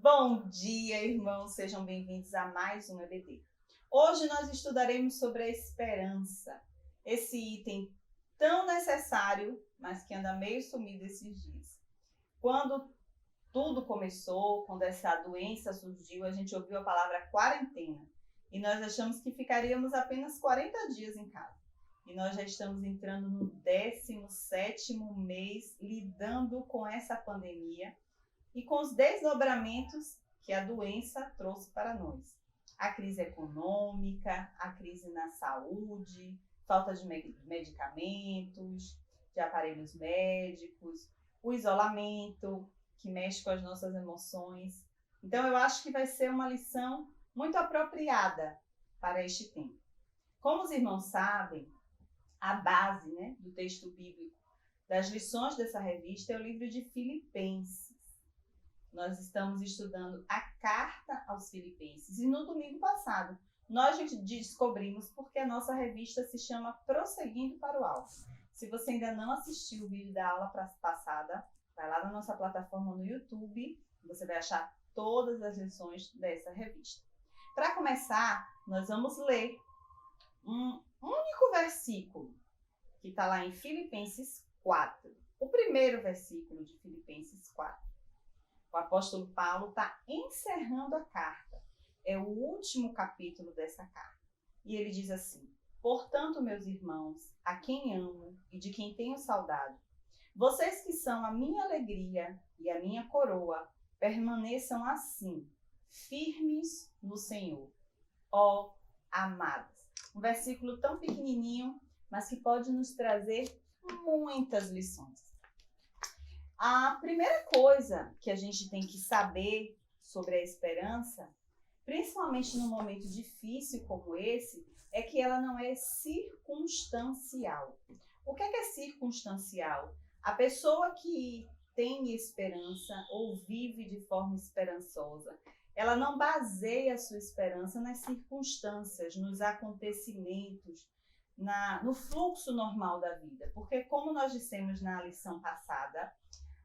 Bom dia, irmãos, sejam bem-vindos a mais um EBD. Hoje nós estudaremos sobre a esperança, esse item tão necessário, mas que anda meio sumido esses dias. Quando tudo começou, quando essa doença surgiu, a gente ouviu a palavra quarentena e nós achamos que ficaríamos apenas 40 dias em casa. E nós já estamos entrando no 17º mês lidando com essa pandemia e com os desdobramentos que a doença trouxe para nós. A crise econômica, a crise na saúde, falta de medicamentos, de aparelhos médicos, o isolamento que mexe com as nossas emoções. Então eu acho que vai ser uma lição muito apropriada para este tempo. Como os irmãos sabem, a base, do texto bíblico das lições dessa revista é o livro de Filipenses. Nós estamos estudando a carta aos Filipenses e no domingo passado nós descobrimos porque a nossa revista se chama Prosseguindo para o Alto. Se você ainda não assistiu o vídeo da aula passada, vai lá na nossa plataforma no YouTube, você vai achar todas as lições dessa revista. Para começar, nós vamos ler um único versículo que está lá em Filipenses 4. O primeiro versículo de Filipenses 4. O apóstolo Paulo está encerrando a carta. É o último capítulo dessa carta. E ele diz assim: portanto, meus irmãos, a quem amo e de quem tenho saudade, vocês que são a minha alegria e a minha coroa, permaneçam assim, firmes no Senhor, ó amados. Um versículo tão pequenininho, mas que pode nos trazer muitas lições. A primeira coisa que a gente tem que saber sobre a esperança, principalmente num momento difícil como esse, é que ela não é circunstancial. O que é circunstancial? A pessoa que tem esperança ou vive de forma esperançosa, ela não baseia a sua esperança nas circunstâncias, nos acontecimentos, no fluxo normal da vida. Porque, como nós dissemos na lição passada,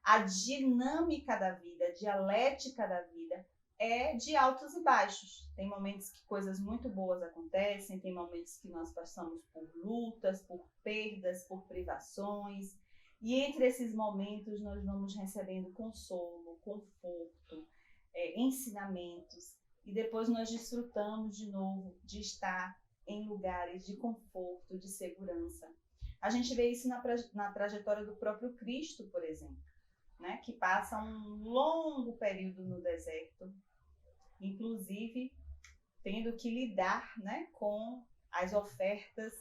a dinâmica da vida, a dialética da vida é de altos e baixos. Tem momentos que coisas muito boas acontecem, tem momentos que nós passamos por lutas, por perdas, por privações. E entre esses momentos nós vamos recebendo consolo, conforto, ensinamentos. E depois nós desfrutamos de novo de estar em lugares de conforto, de segurança. A gente vê isso na trajetória do próprio Cristo, por exemplo. Que passa um longo período no deserto, inclusive tendo que lidar com as ofertas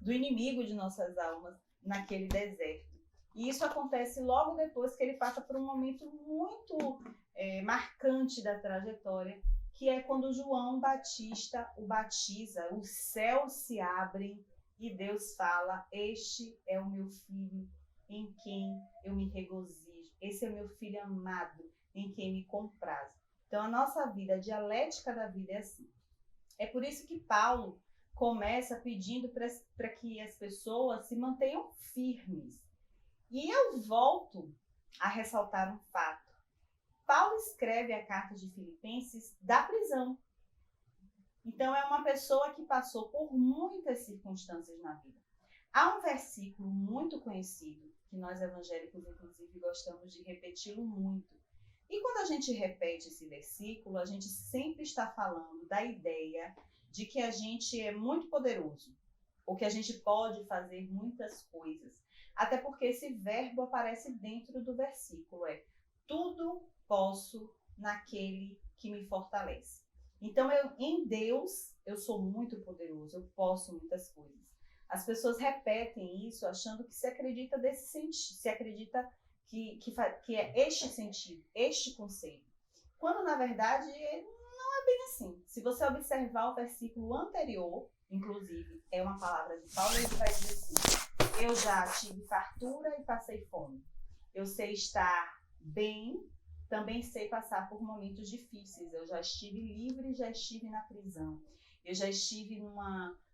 do inimigo de nossas almas naquele deserto. E isso acontece logo depois que ele passa por um momento muito marcante da trajetória, que é quando João Batista o batiza, os céus se abrem e Deus fala: este é o meu filho em quem eu me regozijo. Esse é meu filho amado, em quem me comprazo. Então, a nossa vida, a dialética da vida é assim. É por isso que Paulo começa pedindo para que as pessoas se mantenham firmes. E eu volto a ressaltar um fato. Paulo escreve a carta de Filipenses da prisão. Então, é uma pessoa que passou por muitas circunstâncias na vida. Há um versículo muito conhecido, que nós evangélicos, inclusive, gostamos de repeti-lo muito. E quando a gente repete esse versículo, a gente sempre está falando da ideia de que a gente é muito poderoso, ou que a gente pode fazer muitas coisas. Até porque esse verbo aparece dentro do versículo, tudo posso naquele que me fortalece. Então, em Deus, eu sou muito poderoso, eu posso muitas coisas. As pessoas repetem isso achando que se acredita desse sentido, se acredita que é este sentido, este conceito. Quando, na verdade, não é bem assim. Se você observar o versículo anterior, inclusive, é uma palavra de Paulo, ele vai dizer assim: eu já tive fartura e passei fome. Eu sei estar bem, também sei passar por momentos difíceis. Eu já estive livre, já estive na prisão. Eu já estive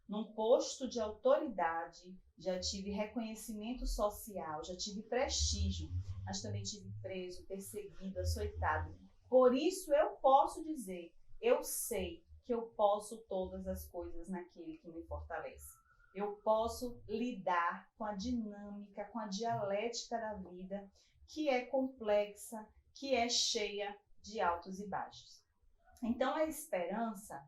num posto de autoridade, já tive reconhecimento social, já tive prestígio, mas também tive preso, perseguido, açoitado. Por isso eu posso dizer, eu sei que eu posso todas as coisas naquele que me fortalece. Eu posso lidar com a dinâmica, com a dialética da vida, que é complexa, que é cheia de altos e baixos. Então, a esperança,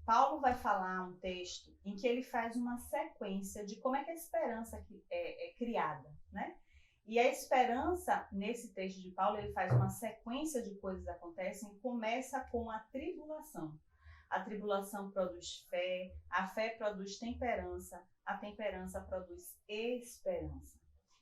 Paulo vai falar um texto em que ele faz uma sequência de como é que a esperança é criada, né? E a esperança, nesse texto de Paulo, ele faz uma sequência de coisas que acontecem e começa com a tribulação. A tribulação produz fé, a fé produz temperança, a temperança produz esperança.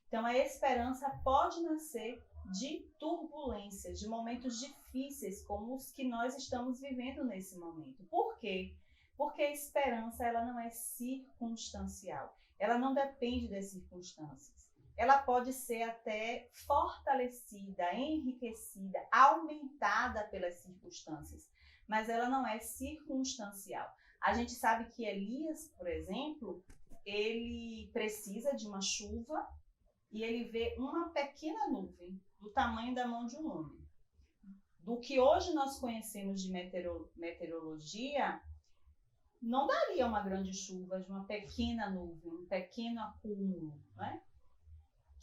Então, a esperança pode nascer de turbulências, de momentos difíceis, como os que nós estamos vivendo nesse momento. Por quê? Porque a esperança, ela não é circunstancial. Ela não depende das circunstâncias. Ela pode ser até fortalecida, enriquecida, aumentada pelas circunstâncias, mas ela não é circunstancial. A gente sabe que Elias, por exemplo, ele precisa de uma chuva e ele vê uma pequena nuvem do tamanho da mão de um homem. Do que hoje nós conhecemos de meteorologia, não daria uma grande chuva de uma pequena nuvem, um pequeno acúmulo, né?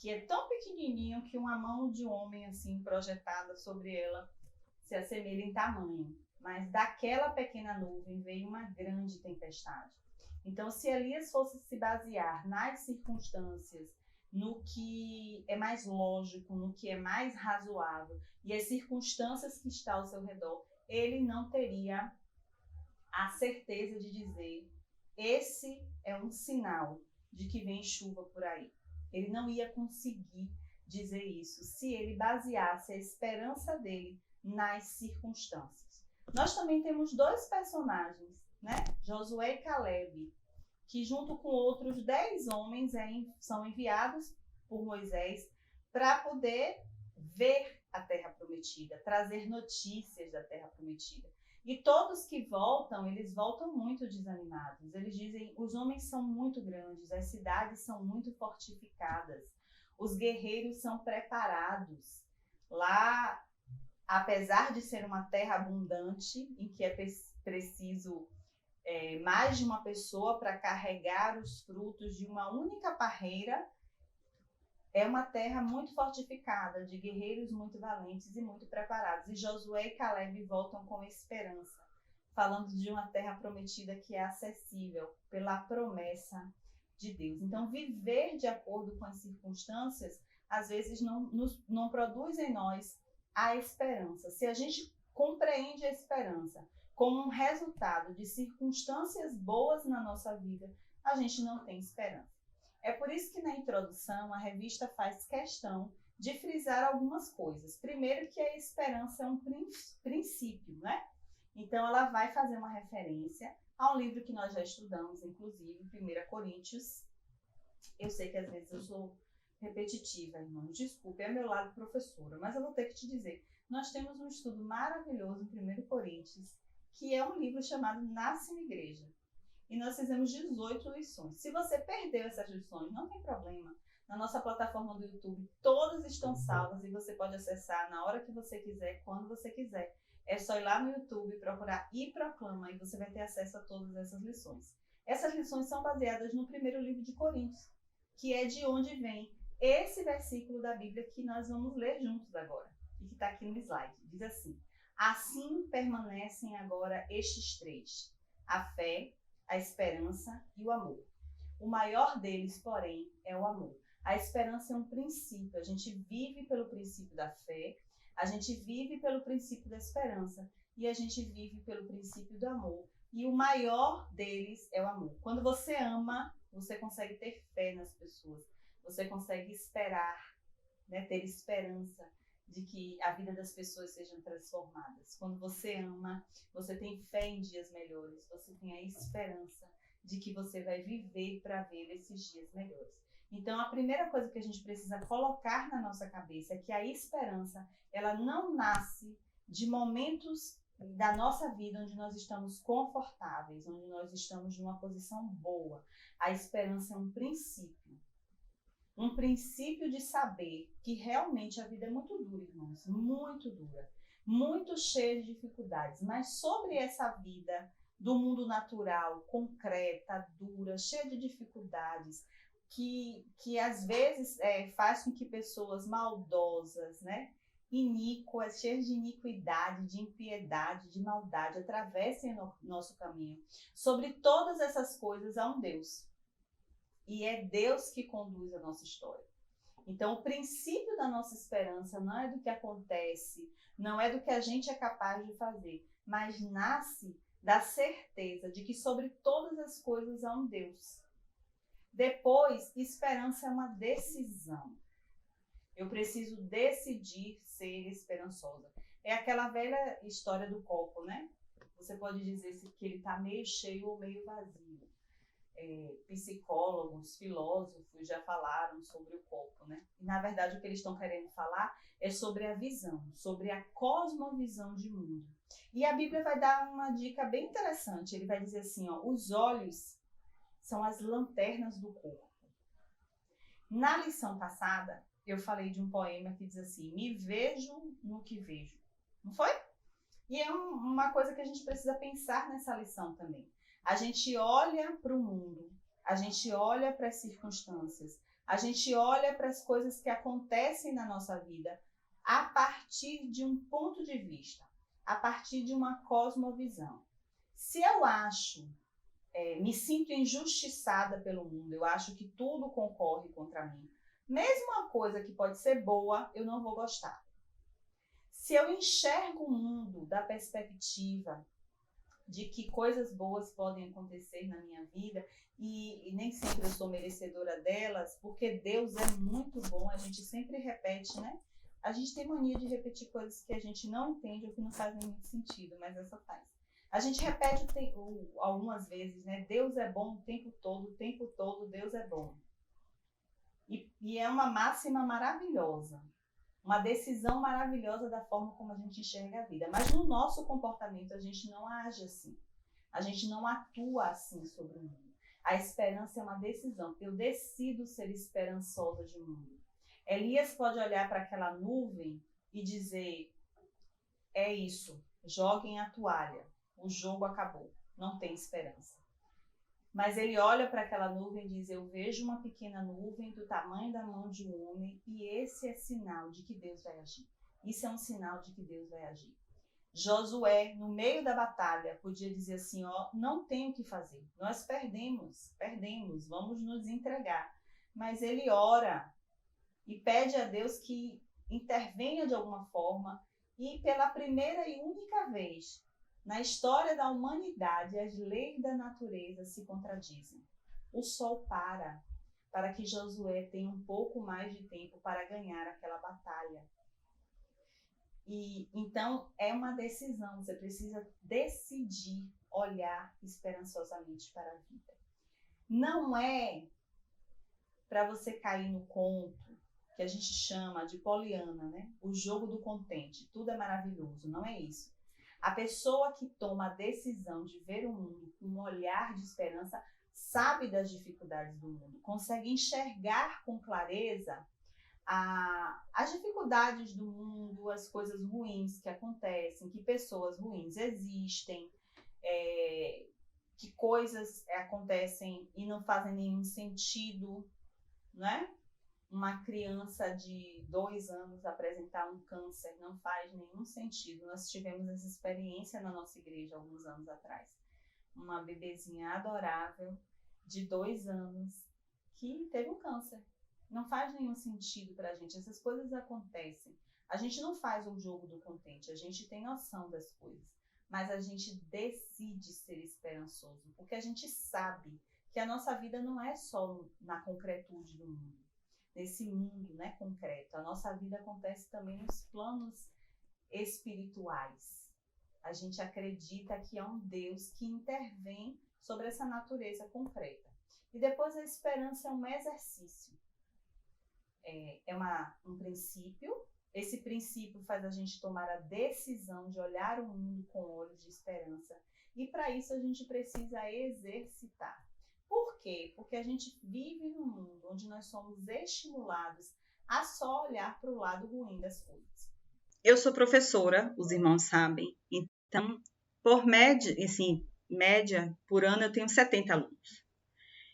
Que é tão pequenininho que uma mão de homem assim projetada sobre ela se assemelha em tamanho. Mas daquela pequena nuvem veio uma grande tempestade. Então, se Elias fosse se basear nas circunstâncias, no que é mais lógico, no que é mais razoável, e as circunstâncias que estão ao seu redor, ele não teria a certeza de dizer: esse é um sinal de que vem chuva por aí. Ele não ia conseguir dizer isso se ele baseasse a esperança dele nas circunstâncias. Nós também temos dois personagens, né? Josué e Caleb, que junto com outros 10 homens são enviados por Moisés para poder ver a terra prometida, trazer notícias da terra prometida. E todos que voltam, eles voltam muito desanimados. Eles dizem: os homens são muito grandes, as cidades são muito fortificadas, os guerreiros são preparados. Lá, apesar de ser uma terra abundante, em que é preciso mais de uma pessoa para carregar os frutos de uma única parreira, é uma terra muito fortificada, de guerreiros muito valentes e muito preparados. E Josué e Caleb voltam com esperança, falando de uma terra prometida que é acessível pela promessa de Deus. Então, viver de acordo com as circunstâncias, às vezes não produz em nós a esperança. Se a gente compreende a esperança como um resultado de circunstâncias boas na nossa vida, a gente não tem esperança. É por isso que na introdução a revista faz questão de frisar algumas coisas. Primeiro, que a esperança é um princípio, né? Então ela vai fazer uma referência a um livro que nós já estudamos, inclusive, 1 Coríntios. Eu sei que às vezes eu sou repetitiva, irmãos, desculpe, é meu lado professora, mas eu vou ter que te dizer, nós temos um estudo maravilhoso em 1 Coríntios, que é um livro chamado Nasce uma Igreja. E nós fizemos 18 lições. Se você perdeu essas lições, não tem problema. Na nossa plataforma do YouTube, todas estão salvas e você pode acessar na hora que você quiser, quando você quiser. É só ir lá no YouTube, procurar E Proclama e você vai ter acesso a todas essas lições. Essas lições são baseadas no primeiro livro de Coríntios, que é de onde vem esse versículo da Bíblia que nós vamos ler juntos agora, e que está aqui no slide. Diz assim: assim permanecem agora estes três: a fé, a esperança e o amor. O maior deles, porém, é o amor. A esperança é um princípio. A gente vive pelo princípio da fé, a gente vive pelo princípio da esperança e a gente vive pelo princípio do amor. E o maior deles é o amor. Quando você ama, você consegue ter fé nas pessoas. Você consegue esperar, né, ter esperança de que a vida das pessoas sejam transformadas. Quando você ama, você tem fé em dias melhores, você tem a esperança de que você vai viver para ver esses dias melhores. Então, a primeira coisa que a gente precisa colocar na nossa cabeça é que a esperança, ela não nasce de momentos da nossa vida onde nós estamos confortáveis, onde nós estamos numa posição boa. A esperança é um princípio. um princípio de saber que realmente a vida é muito dura, irmãos, muito dura, muito cheia de dificuldades, mas sobre essa vida do mundo natural, concreta, dura, cheia de dificuldades, que às vezes faz com que pessoas maldosas, né, iníquas, cheias de iniquidade, de impiedade, de maldade, atravessem o nosso caminho. Sobre todas essas coisas há um Deus. E é Deus que conduz a nossa história. Então, o princípio da nossa esperança não é do que acontece, não é do que a gente é capaz de fazer, mas nasce da certeza de que sobre todas as coisas há um Deus. Depois, esperança é uma decisão. Eu preciso decidir ser esperançosa. É aquela velha história do copo, né? Você pode dizer que ele está meio cheio ou meio vazio. Psicólogos, filósofos já falaram sobre o copo, né? E, na verdade, o que eles estão querendo falar é sobre a visão, sobre a cosmovisão de mundo. E a Bíblia vai dar uma dica bem interessante. Ele vai dizer assim, ó, os olhos são as lanternas do corpo. Na lição passada, eu falei de um poema que diz assim, me vejo no que vejo. Não foi? E é uma coisa que a gente precisa pensar nessa lição também. A gente olha para o mundo, a gente olha para as circunstâncias, a gente olha para as coisas que acontecem na nossa vida a partir de um ponto de vista, a partir de uma cosmovisão. Se eu me sinto injustiçada pelo mundo, eu acho que tudo concorre contra mim, mesmo uma coisa que pode ser boa, eu não vou gostar. Se eu enxergo o mundo da perspectiva de que coisas boas podem acontecer na minha vida e nem sempre eu sou merecedora delas, porque Deus é muito bom, a gente sempre repete, né? A gente tem mania de repetir coisas que a gente não entende ou que não fazem muito sentido, mas essa faz. A gente repete algumas vezes, né? Deus é bom o tempo todo Deus é bom. E é uma máxima maravilhosa. Uma decisão maravilhosa da forma como a gente enxerga a vida. Mas no nosso comportamento a gente não age assim. A gente não atua assim sobre o mundo. A esperança é uma decisão. Eu decido ser esperançosa de mundo. Elias pode olhar para aquela nuvem e dizer, é isso, joguem a toalha, o jogo acabou, não tem esperança. Mas ele olha para aquela nuvem e diz, eu vejo uma pequena nuvem do tamanho da mão de um homem e esse é sinal de que Deus vai agir. Isso é um sinal de que Deus vai agir. Josué, no meio da batalha, podia dizer assim, ó, não tem o que fazer, nós perdemos, vamos nos entregar. Mas ele ora e pede a Deus que intervenha de alguma forma e pela primeira e única vez na história da humanidade, as leis da natureza se contradizem. O sol para que Josué tenha um pouco mais de tempo para ganhar aquela batalha. E então é uma decisão, você precisa decidir olhar esperançosamente para a vida. Não é para você cair no conto que a gente chama de Poliana, né? O jogo do contente, tudo é maravilhoso, não é isso. A pessoa que toma a decisão de ver o mundo com um olhar de esperança sabe das dificuldades do mundo, consegue enxergar com clareza as dificuldades do mundo, as coisas ruins que acontecem, que pessoas ruins existem, que coisas acontecem e não fazem nenhum sentido, né? Uma criança de 2 anos apresentar um câncer não faz nenhum sentido. Nós tivemos essa experiência na nossa igreja alguns anos atrás. Uma bebezinha adorável de 2 anos que teve um câncer. Não faz nenhum sentido pra gente. Essas coisas acontecem. A gente não faz um jogo do contente, a gente tem noção das coisas. Mas a gente decide ser esperançoso, porque a gente sabe que a nossa vida não é só na concretude do mundo. Nesse mundo, né, concreto. A nossa vida acontece também nos planos espirituais. A gente acredita que há um Deus que intervém sobre essa natureza concreta. E depois a esperança é um exercício. Um princípio. Esse princípio faz a gente tomar a decisão de olhar o mundo com olhos de esperança. E para isso a gente precisa exercitar. Por quê? Porque a gente vive num mundo onde nós somos estimulados a só olhar para o lado ruim das coisas. Eu sou professora, os irmãos sabem, então, por média, assim, média, por ano eu tenho 70 alunos.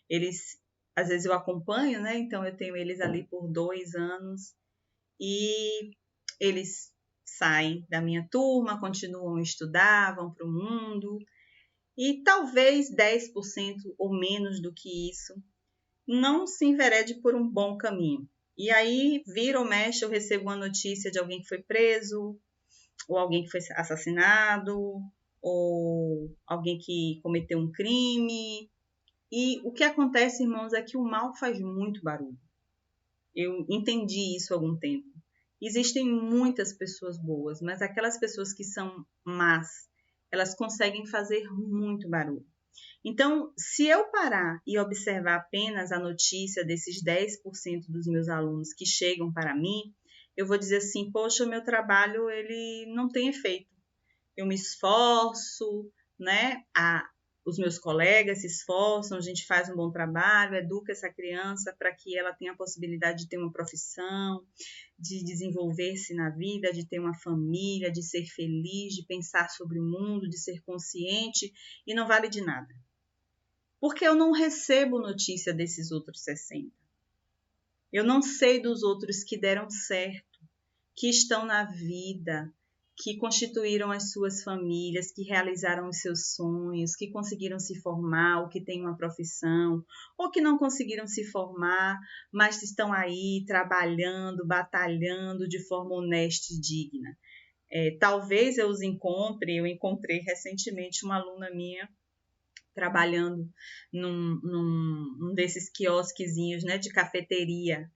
Eles, às vezes eu acompanho, né? Então eu tenho eles ali por 2 anos e eles saem da minha turma, continuam a estudar, vão para o mundo e talvez 10% ou menos do que isso não se enverede por um bom caminho. E aí, vira ou mexe, eu recebo uma notícia de alguém que foi preso, ou alguém que foi assassinado, ou alguém que cometeu um crime. E o que acontece, irmãos, é que o mal faz muito barulho. Eu entendi isso há algum tempo. Existem muitas pessoas boas, mas aquelas pessoas que são más, elas conseguem fazer muito barulho. Então, se eu parar e observar apenas a notícia desses 10% dos meus alunos que chegam para mim, eu vou dizer assim, poxa, o meu trabalho ele não tem efeito. Eu me esforço, né? Os meus colegas se esforçam, a gente faz um bom trabalho, educa essa criança para que ela tenha a possibilidade de ter uma profissão, de desenvolver-se na vida, de ter uma família, de ser feliz, de pensar sobre o mundo, de ser consciente, e não vale de nada. Porque eu não recebo notícia desses outros 60. Eu não sei dos outros que deram certo, que estão na vida, que constituíram as suas famílias, que realizaram os seus sonhos, que conseguiram se formar, ou que têm uma profissão, ou que não conseguiram se formar, mas estão aí trabalhando, batalhando de forma honesta e digna. Talvez eu os encontrei recentemente uma aluna minha trabalhando num desses quiosquezinhos, né, de cafeteria.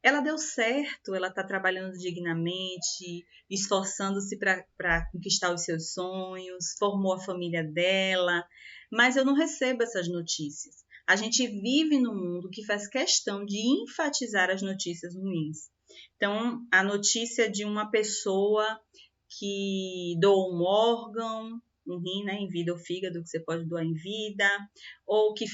Ela deu certo, ela está trabalhando dignamente, esforçando-se para conquistar os seus sonhos, formou a família dela, mas eu não recebo essas notícias. A gente vive num mundo que faz questão de enfatizar as notícias ruins. Então, a notícia de uma pessoa que doou um órgão, um rim, né, em vida, ou fígado, que você pode doar em vida, ou que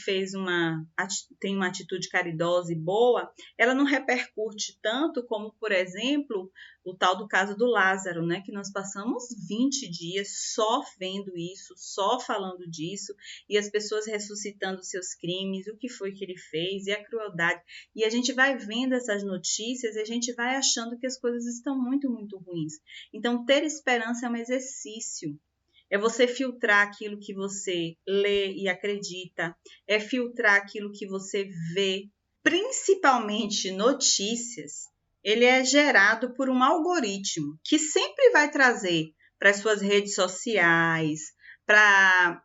tem uma atitude caridosa e boa, ela não repercute tanto como, por exemplo, o tal do caso do Lázaro, né, que nós passamos 20 dias só vendo isso, só falando disso, e as pessoas ressuscitando seus crimes, o que foi que ele fez, e a crueldade. E a gente vai vendo essas notícias e a gente vai achando que as coisas estão muito, muito ruins. Então, ter esperança é um exercício. É você filtrar aquilo que você lê e acredita, é filtrar aquilo que você vê, principalmente notícias. Ele é gerado por um algoritmo que sempre vai trazer para as suas redes sociais, para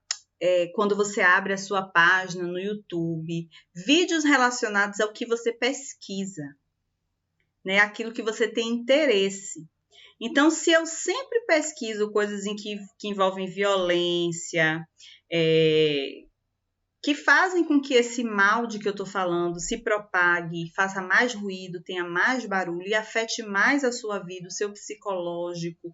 quando você abre a sua página no YouTube, vídeos relacionados ao que você pesquisa, né? Aquilo que você tem interesse. Então, se eu sempre pesquiso coisas que envolvem violência, que fazem com que esse mal de que eu estou falando se propague, faça mais ruído, tenha mais barulho e afete mais a sua vida, o seu psicológico,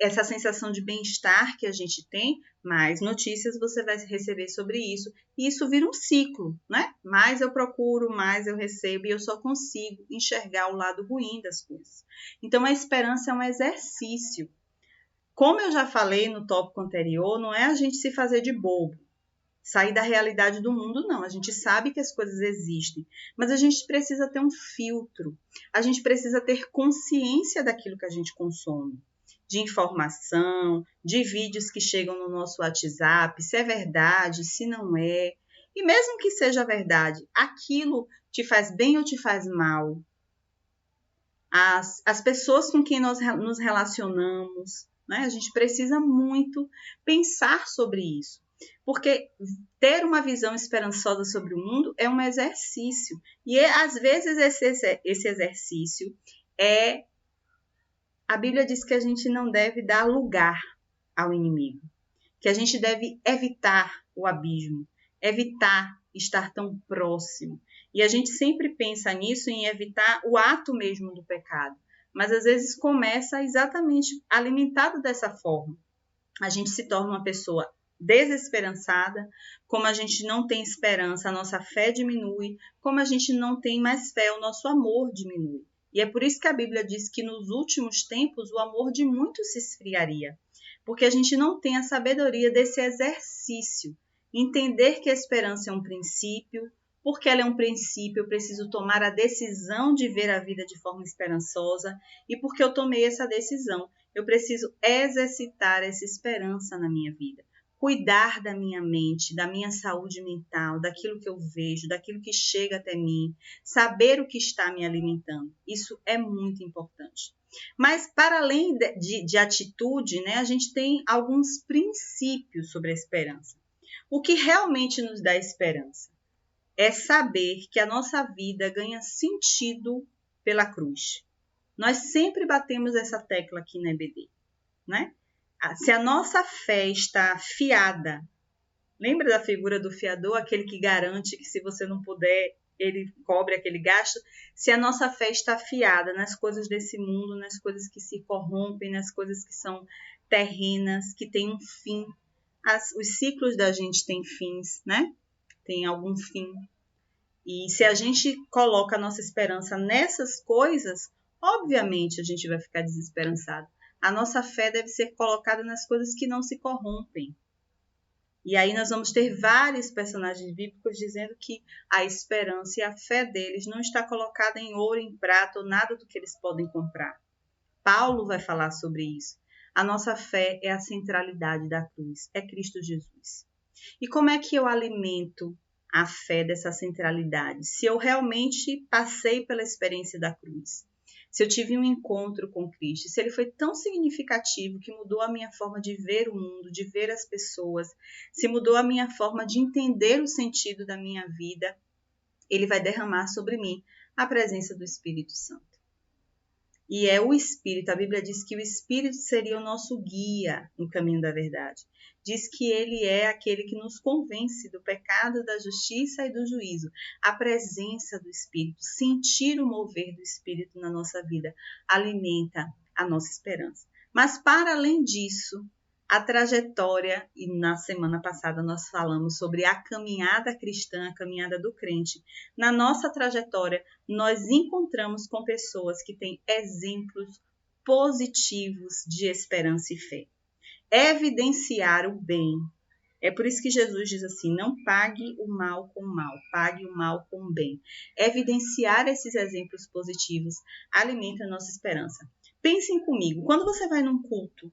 essa sensação de bem-estar que a gente tem, mais notícias você vai receber sobre isso. E isso vira um ciclo, né? Mais eu procuro, mais eu recebo e eu só consigo enxergar o lado ruim das coisas. Então, a esperança é um exercício. Como eu já falei no tópico anterior, não é a gente se fazer de bobo, sair da realidade do mundo, não. A gente sabe que as coisas existem, mas a gente precisa ter um filtro. A gente precisa ter consciência daquilo que a gente consome, de informação, de vídeos que chegam no nosso WhatsApp, se é verdade, se não é. E mesmo que seja verdade, aquilo te faz bem ou te faz mal? As pessoas com quem nós nos relacionamos, né? A gente precisa muito pensar sobre isso. Porque ter uma visão esperançosa sobre o mundo é um exercício. E às vezes esse exercício a Bíblia diz que a gente não deve dar lugar ao inimigo, que a gente deve evitar o abismo, evitar estar tão próximo. E a gente sempre pensa nisso, em evitar o ato mesmo do pecado. Mas às vezes começa exatamente alimentado dessa forma. A gente se torna uma pessoa desesperançada, como a gente não tem esperança, a nossa fé diminui, como a gente não tem mais fé, o nosso amor diminui. E é por isso que a Bíblia diz que nos últimos tempos o amor de muitos se esfriaria, porque a gente não tem a sabedoria desse exercício, entender que a esperança é um princípio. Porque ela é um princípio, eu preciso tomar a decisão de ver a vida de forma esperançosa, e porque eu tomei essa decisão, eu preciso exercitar essa esperança na minha vida, cuidar da minha mente, da minha saúde mental, daquilo que eu vejo, daquilo que chega até mim, saber o que está me alimentando. Isso é muito importante. Mas, para além de atitude, né, a gente tem alguns princípios sobre a esperança. O que realmente nos dá esperança é saber que a nossa vida ganha sentido pela cruz. Nós sempre batemos essa tecla aqui na EBD, né? Se a nossa fé está fiada, lembra da figura do fiador, aquele que garante que se você não puder, ele cobre aquele gasto? Se a nossa fé está fiada nas coisas desse mundo, nas coisas que se corrompem, nas coisas que são terrenas, que têm um fim, os ciclos da gente têm fins, né? Tem algum fim. E se a gente coloca a nossa esperança nessas coisas, obviamente a gente vai ficar desesperançado. A nossa fé deve ser colocada nas coisas que não se corrompem. E aí nós vamos ter vários personagens bíblicos dizendo que a esperança e a fé deles não está colocada em ouro, em prata ou nada do que eles podem comprar. Paulo vai falar sobre isso. A nossa fé é a centralidade da cruz, é Cristo Jesus. E como é que eu alimento a fé dessa centralidade? Se eu realmente passei pela experiência da cruz, se eu tive um encontro com Cristo, se ele foi tão significativo que mudou a minha forma de ver o mundo, de ver as pessoas, se mudou a minha forma de entender o sentido da minha vida, ele vai derramar sobre mim a presença do Espírito Santo. E é o Espírito, a Bíblia diz que o Espírito seria o nosso guia no caminho da verdade. Diz que ele é aquele que nos convence do pecado, da justiça e do juízo. A presença do Espírito, sentir o mover do Espírito na nossa vida, alimenta a nossa esperança. Mas para além disso, a trajetória, e na semana passada nós falamos sobre a caminhada cristã, a caminhada do crente. Na nossa trajetória, nós encontramos com pessoas que têm exemplos positivos de esperança e fé. Evidenciar o bem. É por isso que Jesus diz assim, não pague o mal com o mal, pague o mal com o bem. Evidenciar esses exemplos positivos alimenta a nossa esperança. Pensem comigo, quando você vai num culto,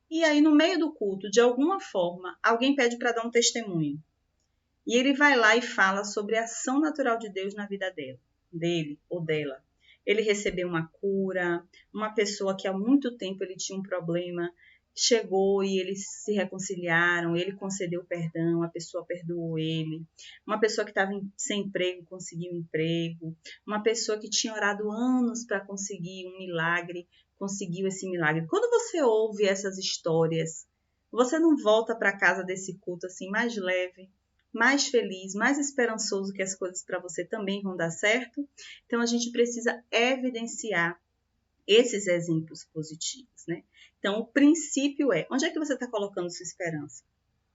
e aí no meio do culto, de alguma forma, alguém pede para dar um testemunho. E ele vai lá e fala sobre a ação natural de Deus na vida dele ou dela. Ele recebeu uma cura, uma pessoa que há muito tempo ele tinha um problema, chegou e eles se reconciliaram, ele concedeu perdão, a pessoa perdoou ele. Uma pessoa que estava sem emprego conseguiu um emprego. Uma pessoa que tinha orado anos para conseguir um milagre, conseguiu esse milagre. Quando você ouve essas histórias, você não volta para casa desse culto assim mais leve, mais feliz, mais esperançoso que as coisas para você também vão dar certo? Então a gente precisa evidenciar esses exemplos positivos, né? Então o princípio é, onde é que você está colocando sua esperança?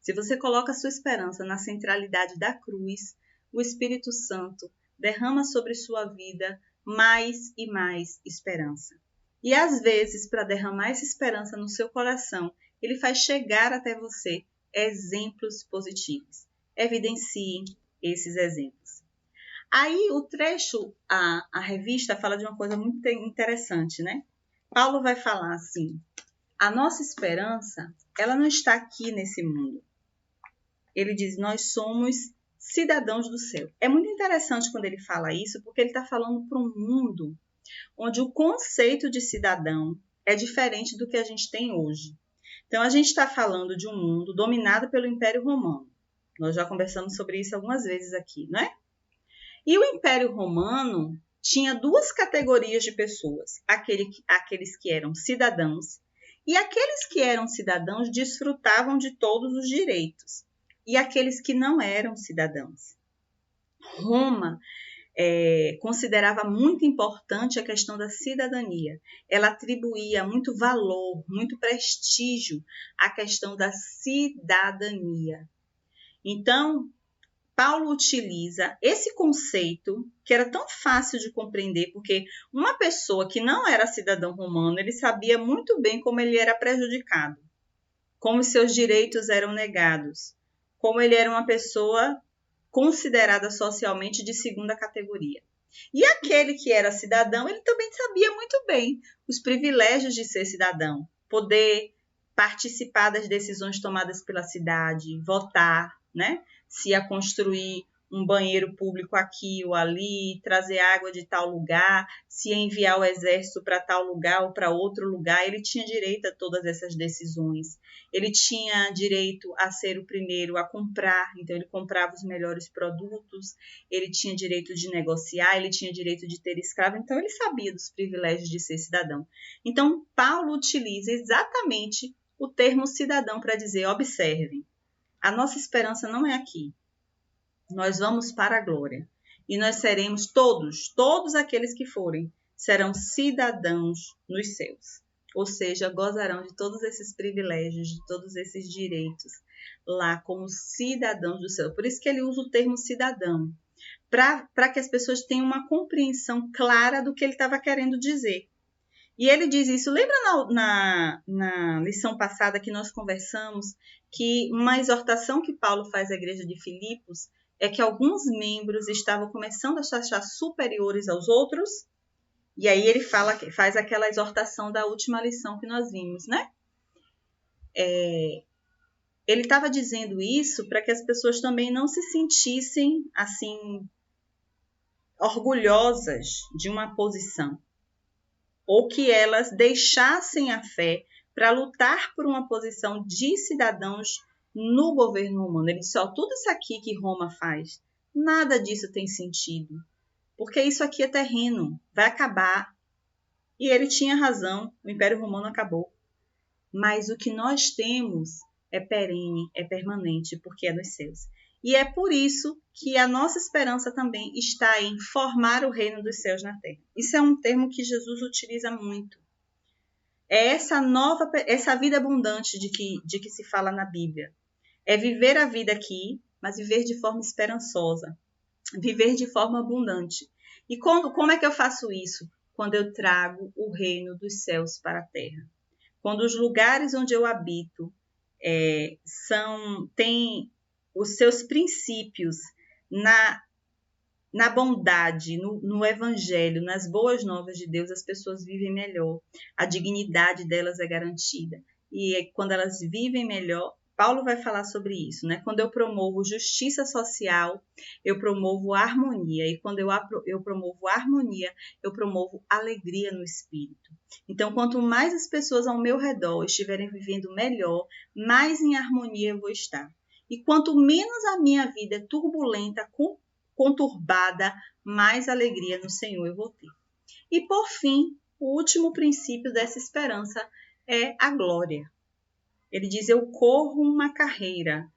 Se você coloca sua esperança na centralidade da cruz, o Espírito Santo derrama sobre sua vida mais e mais esperança. E às vezes, para derramar essa esperança no seu coração, ele faz chegar até você exemplos positivos. Evidencie esses exemplos. Aí o trecho, a revista fala de uma coisa muito interessante, né? Paulo vai falar assim, a nossa esperança, ela não está aqui nesse mundo. Ele diz, nós somos cidadãos do céu. É muito interessante quando ele fala isso, porque ele está falando para um mundo onde o conceito de cidadão é diferente do que a gente tem hoje. Então, a gente está falando de um mundo dominado pelo Império Romano. Nós já conversamos sobre isso algumas vezes aqui, não é? E o Império Romano tinha duas categorias de pessoas, aqueles que eram cidadãos, e aqueles que eram cidadãos desfrutavam de todos os direitos, e aqueles que não eram cidadãos. Roma considerava muito importante a questão da cidadania. Ela atribuía muito valor, muito prestígio à questão da cidadania. Então, Paulo utiliza esse conceito, que era tão fácil de compreender, porque uma pessoa que não era cidadão romano, ele sabia muito bem como ele era prejudicado, como seus direitos eram negados, como ele era uma pessoa considerada socialmente de segunda categoria. E aquele que era cidadão, ele também sabia muito bem os privilégios de ser cidadão, poder participar das decisões tomadas pela cidade, votar, né? Se ia construir um banheiro público aqui ou ali, trazer água de tal lugar, se ia enviar o exército para tal lugar ou para outro lugar, ele tinha direito a todas essas decisões. Ele tinha direito a ser o primeiro a comprar, então ele comprava os melhores produtos, ele tinha direito de negociar, ele tinha direito de ter escravo, então ele sabia dos privilégios de ser cidadão. Então, Paulo utiliza exatamente o termo cidadão para dizer, observem, a nossa esperança não é aqui. Nós vamos para a glória. E nós seremos todos aqueles que forem, serão cidadãos nos céus. Ou seja, gozarão de todos esses privilégios, de todos esses direitos, lá como cidadãos do céu. Por isso que ele usa o termo cidadão, para que as pessoas tenham uma compreensão clara do que ele estava querendo dizer. E ele diz isso, lembra na lição passada que nós conversamos, que uma exortação que Paulo faz à igreja de Filipos é que alguns membros estavam começando a se achar superiores aos outros, e aí ele faz aquela exortação da última lição que nós vimos, né? Ele estava dizendo isso para que as pessoas também não se sentissem, assim, orgulhosas de uma posição, ou que elas deixassem a fé para lutar por uma posição de cidadãos no governo romano. Ele disse, tudo isso aqui que Roma faz, nada disso tem sentido, porque isso aqui é terreno, vai acabar. E ele tinha razão, o Império Romano acabou. Mas o que nós temos é perene, é permanente, porque é nos céus. E é por isso que a nossa esperança também está em formar o reino dos céus na terra. Isso é um termo que Jesus utiliza muito. É essa vida abundante de que se fala na Bíblia. É viver a vida aqui, mas viver de forma esperançosa. Viver de forma abundante. E como é que eu faço isso? Quando eu trago o reino dos céus para a terra. Quando os lugares onde eu habito têm os seus princípios na bondade, no evangelho, nas boas novas de Deus, as pessoas vivem melhor. A dignidade delas é garantida. E quando elas vivem melhor, Paulo vai falar sobre isso, né? Quando eu promovo justiça social, eu promovo harmonia. E quando eu promovo harmonia, eu promovo alegria no espírito. Então, quanto mais as pessoas ao meu redor estiverem vivendo melhor, mais em harmonia eu vou estar. E quanto menos a minha vida é turbulenta, conturbada, mais alegria no Senhor eu vou ter. E, por fim, o último princípio dessa esperança é a glória. Ele diz, eu corro uma carreira.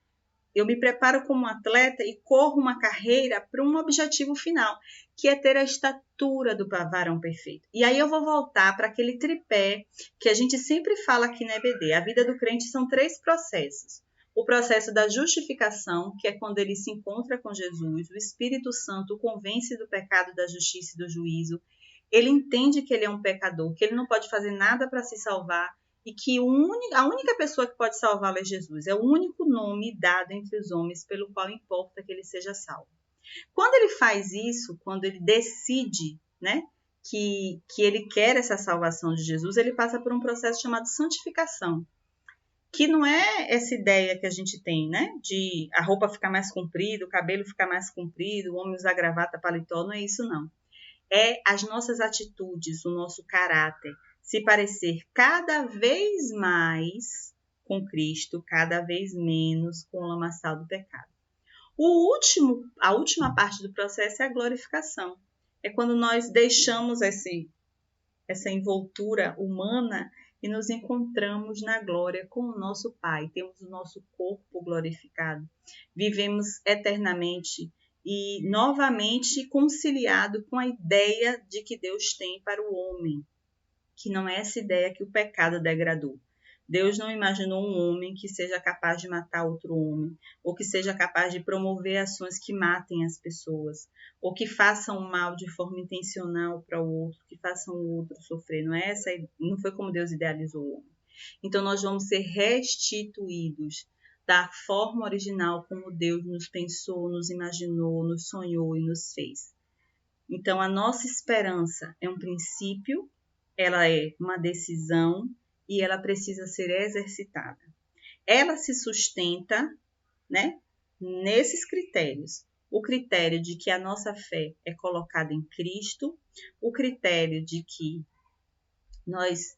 Eu me preparo como atleta e corro uma carreira para um objetivo final, que é ter a estatura do varão perfeito. E aí eu vou voltar para aquele tripé que a gente sempre fala aqui na EBD. A vida do crente são 3 processos. O processo da justificação, que é quando ele se encontra com Jesus, o Espírito Santo o convence do pecado, da justiça e do juízo. Ele entende que ele é um pecador, que ele não pode fazer nada para se salvar, e que a única pessoa que pode salvá-lo é Jesus. É o único nome dado entre os homens pelo qual importa que ele seja salvo. Quando ele faz isso, quando ele decide, né, que ele quer essa salvação de Jesus, ele passa por um processo chamado santificação, que não é essa ideia que a gente tem, né, de a roupa ficar mais comprida, o cabelo ficar mais comprido, o homem usar gravata, paletó, não é isso não. É as nossas atitudes, o nosso caráter, se parecer cada vez mais com Cristo, cada vez menos com o lamaçal do pecado. A última parte do processo é a glorificação. É quando nós deixamos essa envoltura humana e nos encontramos na glória com o nosso Pai. Temos o nosso corpo glorificado. Vivemos eternamente e novamente conciliado com a ideia de que Deus tem para o homem, que não é essa ideia que o pecado degradou. Deus não imaginou um homem que seja capaz de matar outro homem, ou que seja capaz de promover ações que matem as pessoas, ou que façam mal de forma intencional para o outro, que façam o outro sofrer. Não foi como Deus idealizou o homem. Então nós vamos ser restituídos da forma original como Deus nos pensou, nos imaginou, nos sonhou e nos fez. Então a nossa esperança é um princípio, ela é uma decisão e ela precisa ser exercitada. Ela se sustenta, né, nesses critérios. O critério de que a nossa fé é colocada em Cristo, o critério de que nós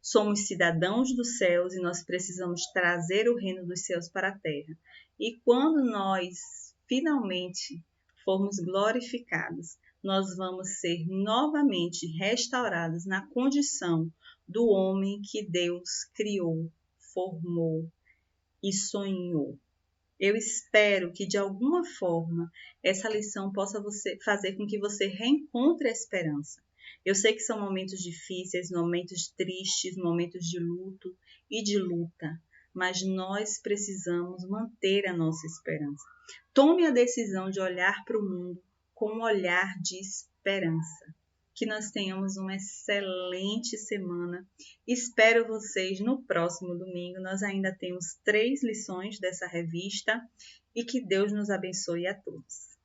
somos cidadãos dos céus e nós precisamos trazer o reino dos céus para a terra. E quando nós finalmente formos glorificados, nós vamos ser novamente restaurados na condição do homem que Deus criou, formou e sonhou. Eu espero que de alguma forma essa lição possa fazer com que você reencontre a esperança. Eu sei que são momentos difíceis, momentos tristes, momentos de luto e de luta, mas nós precisamos manter a nossa esperança. Tome a decisão de olhar para o mundo com um olhar de esperança. Que nós tenhamos uma excelente semana. Espero vocês no próximo domingo. Nós ainda temos 3 lições dessa revista e que Deus nos abençoe a todos.